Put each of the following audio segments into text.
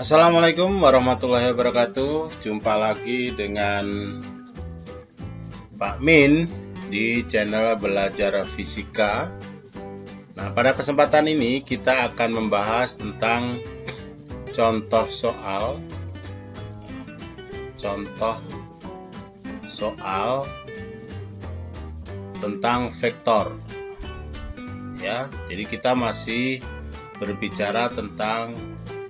Assalamualaikum warahmatullahi wabarakatuh. Jumpa lagi dengan Pak Min di channel Belajar Fisika. Nah, pada kesempatan ini kita akan membahas tentang contoh soal tentang vektor. Ya, jadi kita masih berbicara tentang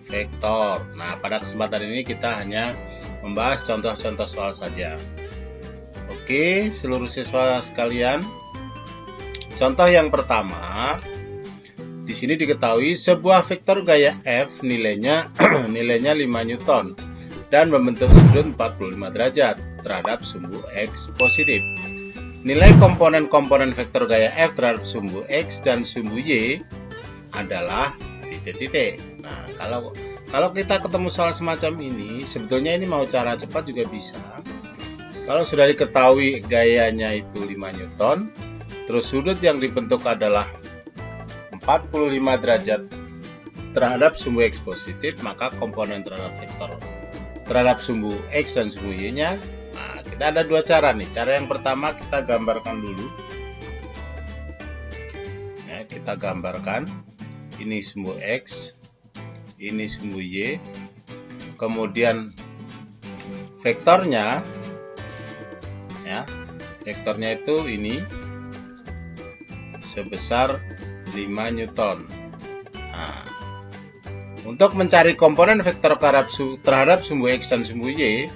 vektor. Nah, pada kesempatan ini kita hanya membahas contoh-contoh soal saja. Oke, seluruh siswa sekalian. Contoh yang pertama, di sini diketahui sebuah vektor gaya F nilainya 5 Newton dan membentuk sudut 45 derajat terhadap sumbu X positif. Nilai komponen-komponen vektor gaya F terhadap sumbu X dan sumbu Y adalah titik-titik. Nah, kalau kita ketemu soal semacam ini, sebetulnya ini mau cara cepat juga bisa. Kalau sudah diketahui gayanya itu 5 Newton, terus sudut yang dibentuk adalah 45 derajat terhadap sumbu X positif, maka komponen terhadap vektor terhadap sumbu X dan sumbu Y-nya, nah, kita ada dua cara nih. Cara yang pertama kita gambarkan dulu. Ya, kita gambarkan. Ini sumbu X, ini sumbu Y, kemudian vektornya, ya, vektornya itu ini sebesar 5 Newton. Nah, untuk mencari komponen vektor terhadap sumbu X dan sumbu Y,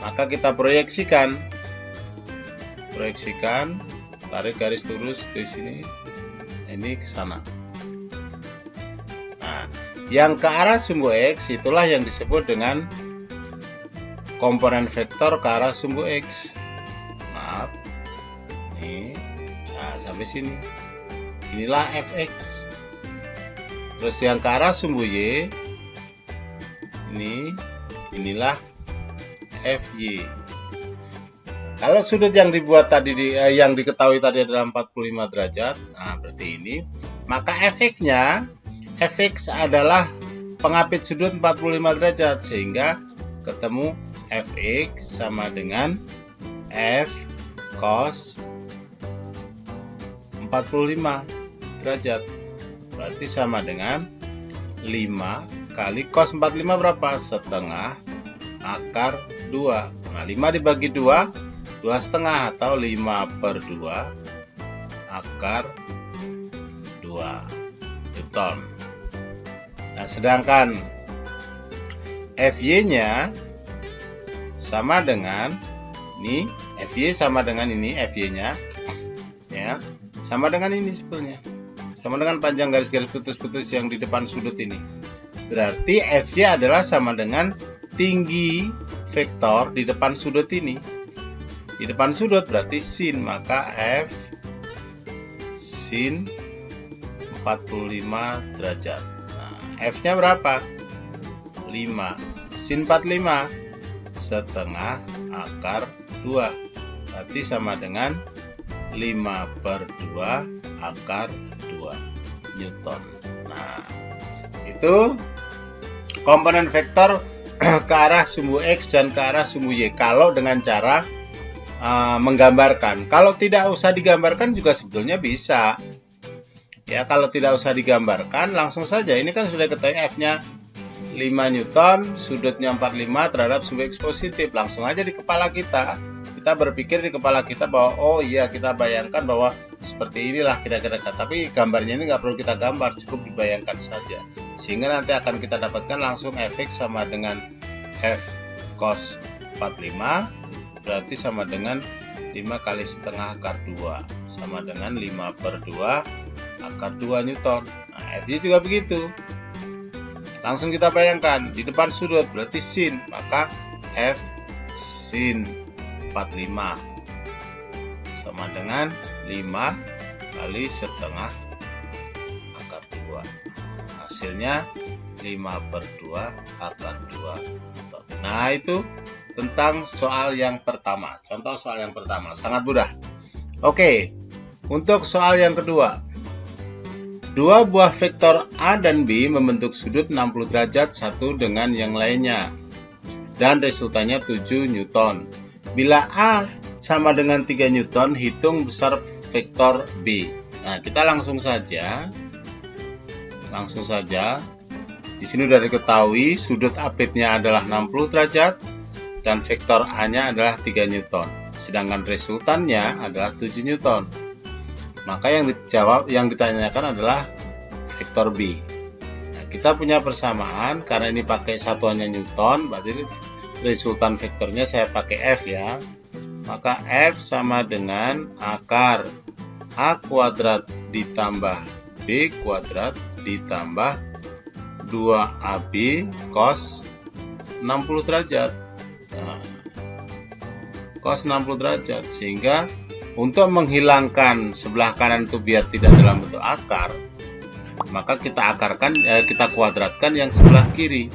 maka kita proyeksikan, tarik garis lurus ke sini, ini ke sana. Yang ke arah sumbu X itulah yang disebut dengan komponen vektor ke arah sumbu X. Maaf, ini, nah, sampai sini. Inilah Fx. Terus yang ke arah sumbu Y, inilah Fy. Kalau sudut yang dibuat tadi yang diketahui tadi adalah 45 derajat, nah berarti ini, maka Fx adalah pengapit sudut 45 derajat, sehingga ketemu Fx sama dengan F cos 45 derajat. Berarti sama dengan 5 kali cos 45 berapa? Setengah akar 2. Nah, 5 dibagi 2, 2,5 atau 5/2 akar 2 Newton. Nah, sedangkan Fy-nya sama dengan ini, Fy sama dengan ini, Fy-nya ya, sama dengan ini sebetulnya. Sama dengan panjang garis-garis putus-putus yang di depan sudut ini. Berarti Fy adalah sama dengan tinggi vektor di depan sudut ini. Di depan sudut berarti sin, maka F sin 45 derajat. F-nya berapa? 5. Sin 45 setengah akar 2. Berarti sama dengan 5/2 akar 2 Newton. Nah, itu komponen vektor ke arah sumbu X dan ke arah sumbu Y. Kalau dengan cara menggambarkan. Kalau tidak usah digambarkan juga sebetulnya bisa. Ya, kalau tidak usah digambarkan, langsung saja. Ini kan sudah ketahui F-nya 5 Newton, sudutnya 45 terhadap sumbu X positif. Langsung aja di kepala kita. Kita berpikir di kepala kita bahwa, oh iya, kita bayangkan bahwa seperti inilah kira-kira. Tapi gambarnya ini nggak perlu kita gambar, cukup dibayangkan saja. Sehingga nanti akan kita dapatkan langsung Fx sama dengan F cos 45, berarti sama dengan 5 kali setengah akar 2, sama dengan 5/2 akar 2 Newton. Nah, Fy juga begitu. Langsung kita bayangkan di depan sudut berarti sin, maka F sin 45 sama dengan 5 kali setengah akar 2. Hasilnya 5/2 akar 2 Newton. Nah, itu tentang soal yang pertama. Contoh soal yang pertama sangat mudah. Oke, untuk soal yang kedua. Dua buah vektor A dan B membentuk sudut 60 derajat satu dengan yang lainnya. Dan resultannya 7 Newton. Bila A sama dengan 3 Newton, hitung besar vektor B. Nah, kita langsung saja. Di sini sudah diketahui sudut apitnya adalah 60 derajat dan vektor A-nya adalah 3 Newton. Sedangkan resultannya adalah 7 Newton. Maka yang ditanyakan adalah vektor B. Nah, kita punya persamaan karena ini pakai satuannya Newton, berarti resultan vektornya saya pakai F ya. Maka F sama dengan akar A kuadrat ditambah B kuadrat ditambah 2AB cos 60 derajat. Nah, cos 60 derajat, sehingga untuk menghilangkan sebelah kanan itu biar tidak dalam bentuk akar, maka kita kuadratkan yang sebelah kiri.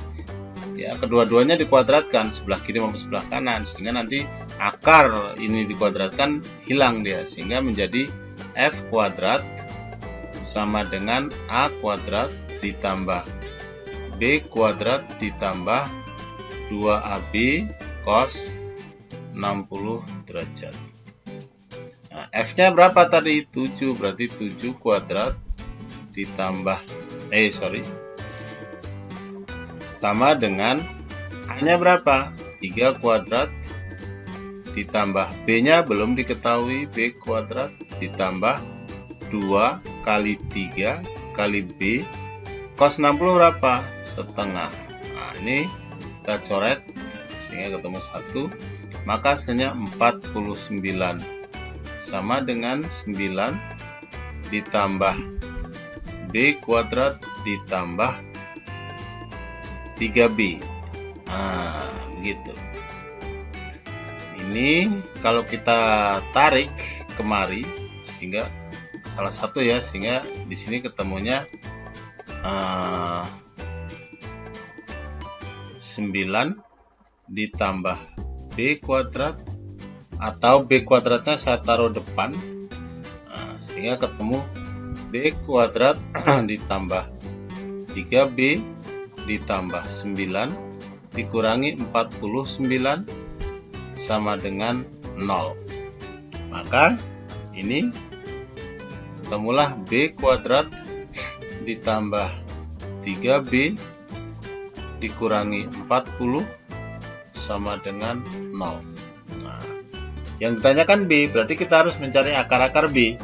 Ya, kedua-duanya dikuadratkan, sebelah kiri maupun sebelah kanan, sehingga nanti akar ini dikuadratkan hilang dia, sehingga menjadi F kuadrat sama dengan A kuadrat ditambah B kuadrat ditambah 2AB cos 60 derajat. Nah, F-nya berapa tadi? 7, berarti 7 kuadrat ditambah sama dengan A-nya berapa? 3 kuadrat ditambah B-nya belum diketahui, B kuadrat ditambah 2 kali 3 kali B cos 60 berapa? Setengah. Nah, ini kita coret sehingga ketemu 1, maka hasilnya 49 sama dengan 9 ditambah B kuadrat ditambah 3B. Nah, begitu. Ini kalau kita tarik kemari sehingga salah satu ya, sehingga di sini ketemunya 9 ditambah B kuadrat, atau B kuadratnya saya taruh depan, sehingga ketemu B kuadrat ditambah 3B ditambah 9 dikurangi 49 sama dengan 0. Maka ini ketemulah B kuadrat ditambah 3B dikurangi 40 sama dengan 0. Nah, yang ditanyakan B, berarti kita harus mencari akar-akar B.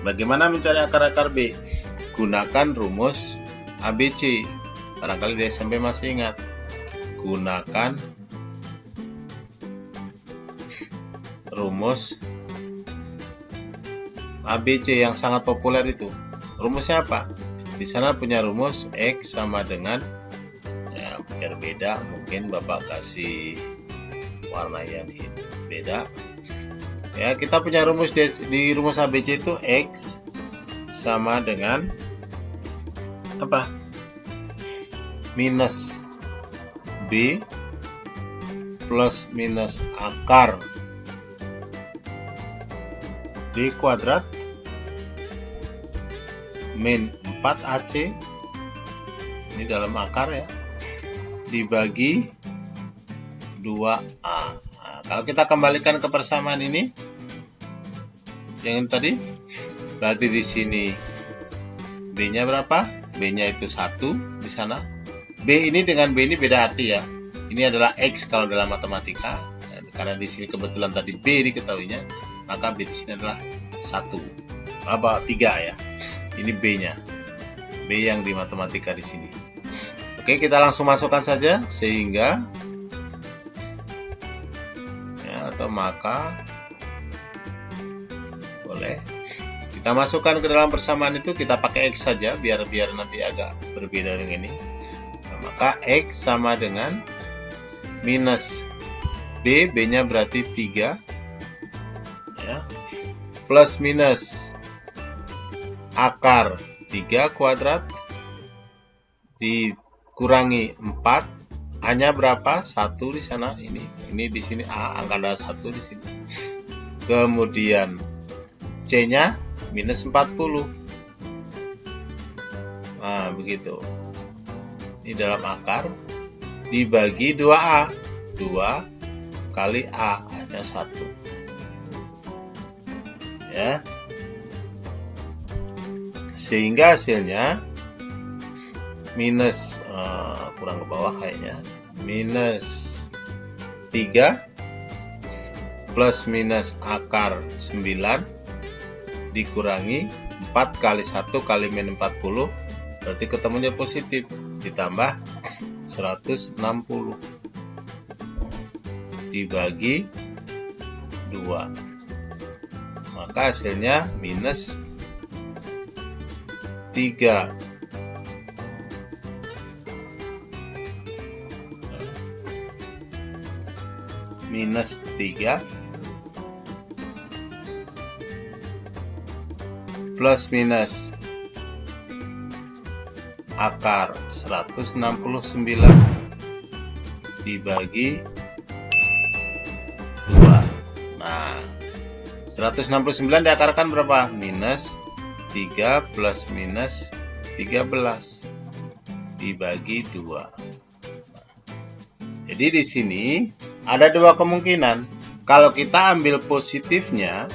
Bagaimana mencari akar-akar B? Gunakan rumus ABC. Barangkali di SMP masih ingat. Gunakan rumus ABC yang sangat populer itu. Rumusnya apa? Di sana punya rumus X sama dengan, ya biar beda mungkin Bapak kasih warna yang beda. Ya, kita punya rumus di rumus ABC itu X sama dengan apa? Minus B plus minus akar B kuadrat min 4AC, ini dalam akar ya, dibagi 2A. Nah, kalau kita kembalikan ke persamaan ini, yang tadi, berarti di sini B-nya berapa? B-nya itu 1 di sana. B ini dengan B ini beda arti ya. Ini adalah X kalau dalam matematika. Karena di sini kebetulan tadi B diketahuinya, maka B di sini adalah 1. 3 ya. Ini B-nya. B yang di matematika di sini. Oke, kita langsung masukkan saja sehingga ya, atau maka boleh kita masukkan ke dalam persamaan itu, kita pakai X saja biar nanti agak berbeda dengan ini. Nah, maka X sama dengan minus B, B-nya berarti 3 ya, plus minus akar 3 kuadrat dikurangi 4, A-nya berapa? 1 di sana, ini di sini A, angka ada 1 di sini. Kemudian C-nya minus 40. Nah, begitu. Ini dalam akar dibagi 2A. 2 kali A hanya 1. Ya. Sehingga hasilnya minus kurang ke bawah kayaknya. Minus 3 plus minus akar 9 dikurangi 4 kali 1 kali min 40, berarti ketemunya positif, ditambah 160 dibagi 2, maka hasilnya minus 3. Minus 3 plus minus akar 169 dibagi 2. Nah, 169 diakarkan berapa? Minus 3 plus minus 13 dibagi 2. Jadi di sini ada dua kemungkinan. Kalau kita ambil positifnya,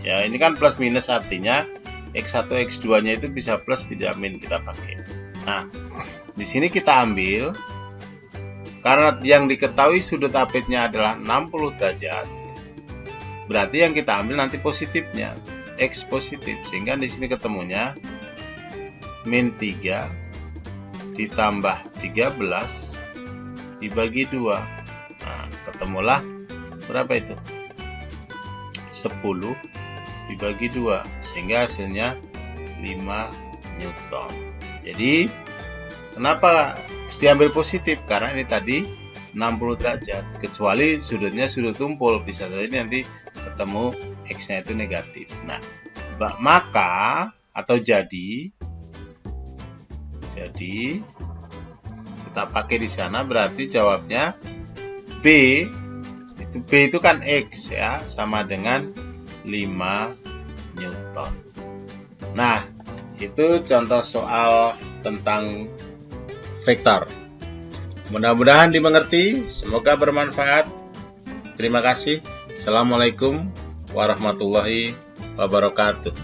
ya ini kan plus minus artinya X1 X2 nya itu bisa plus bisa min kita pakai. Nah, di sini kita ambil karena yang diketahui sudut apitnya adalah 60 derajat. Berarti yang kita ambil nanti positifnya, X positif, sehingga di sini ketemunya min 3 ditambah 13 dibagi 2. Nah, ketemulah berapa itu? 10 dibagi 2, sehingga hasilnya 5 Newton. Jadi kenapa diambil positif? Karena ini tadi 60 derajat, kecuali sudutnya sudut tumpul, bisa saja nanti ketemu X-nya itu negatif. Nah, maka atau jadi kita pakai di sana, berarti jawabnya B itu kan X ya, sama dengan 5 Newton. Nah, itu contoh soal tentang vektor. Mudah-mudahan dimengerti, semoga bermanfaat. Terima kasih. Assalamualaikum warahmatullahi wabarakatuh.